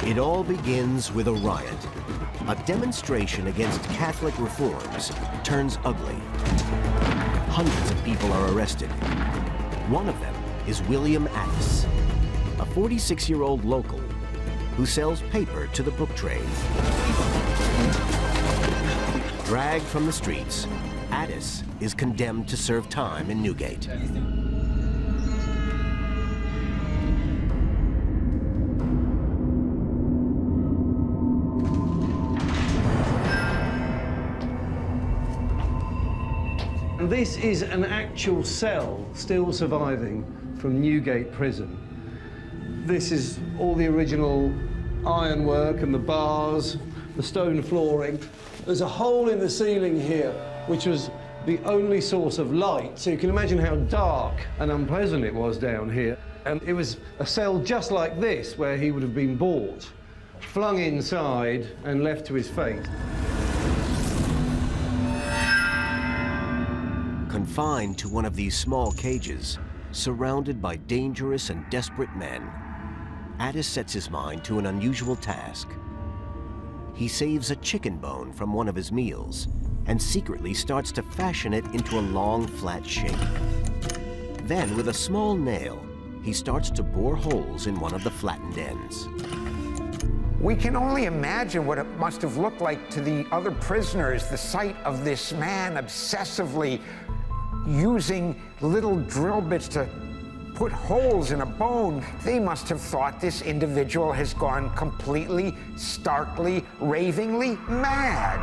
It all begins with a riot. A demonstration against Catholic reforms turns ugly. Hundreds of people are arrested. One of them is William Addis, a 46-year-old local who sells paper to the book trade. Dragged from the streets, Addis is condemned to serve time in Newgate. This is an actual cell still surviving from Newgate Prison. This is all the original ironwork and the bars, the stone flooring. There's a hole in the ceiling here, which was the only source of light. So you can imagine how dark and unpleasant it was down here. And it was a cell just like this, where he would have been bought, flung inside and left to his fate. Confined to one of these small cages, surrounded by dangerous and desperate men, Addis sets his mind to an unusual task. He saves a chicken bone from one of his meals and secretly starts to fashion it into a long, flat shape. Then, with a small nail, he starts to bore holes in one of the flattened ends. We can only imagine what it must have looked like to the other prisoners, the sight of this man obsessively using little drill bits to put holes in a bone. They must have thought this individual has gone completely, starkly, ravingly mad.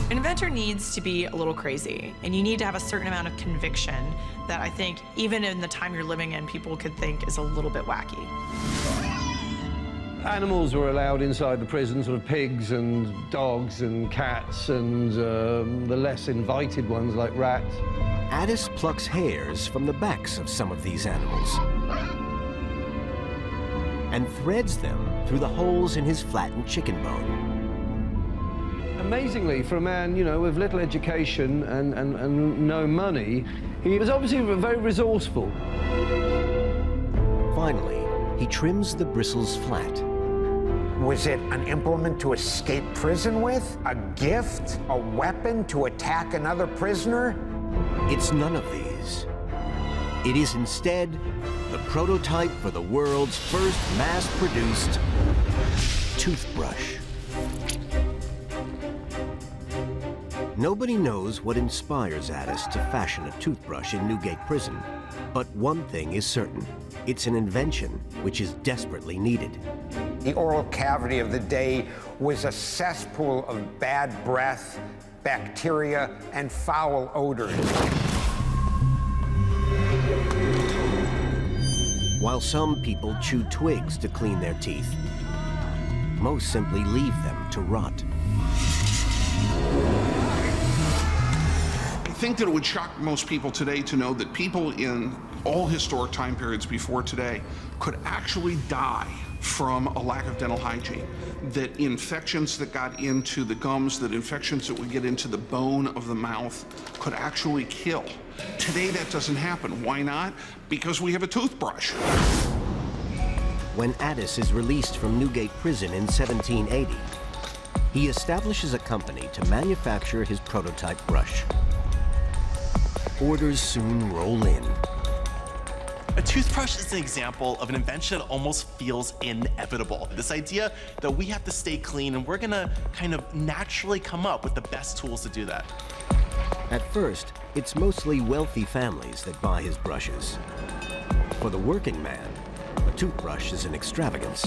An inventor needs to be a little crazy, and you need to have a certain amount of conviction that I think, even in the time you're living in, people could think is a little bit wacky. Animals were allowed inside the prison, sort of pigs and dogs and cats and the less invited ones like rats. Addis plucks hairs from the backs of some of these animals and threads them through the holes in his flattened chicken bone. Amazingly, for a man, you know, with little education and no money, he was obviously very resourceful. Finally, he trims the bristles flat. Was it an implement to escape prison with? A gift? A weapon to attack another prisoner? It's none of these. It is instead the prototype for the world's first mass-produced toothbrush. Nobody knows what inspires Addis to fashion a toothbrush in Newgate Prison, but one thing is certain. It's an invention which is desperately needed. The oral cavity of the day was a cesspool of bad breath, bacteria, and foul odors. While some people chew twigs to clean their teeth, most simply leave them to rot. I think that it would shock most people today to know that people in all historic time periods before today could actually die from a lack of dental hygiene, that infections that got into the gums, that infections that would get into the bone of the mouth could actually kill. Today that doesn't happen. Why not? Because we have a toothbrush. When Addis is released from Newgate Prison in 1780, he establishes a company to manufacture his prototype brush. Orders soon roll in. A toothbrush is an example of an invention that almost feels inevitable. This idea that we have to stay clean and we're gonna kind of naturally come up with the best tools to do that. At first, it's mostly wealthy families that buy his brushes. For the working man, a toothbrush is an extravagance.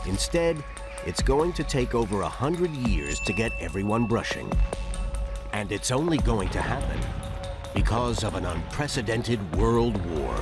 Instead, it's going to take over 100 years to get everyone brushing. And it's only going to happen because of an unprecedented world war.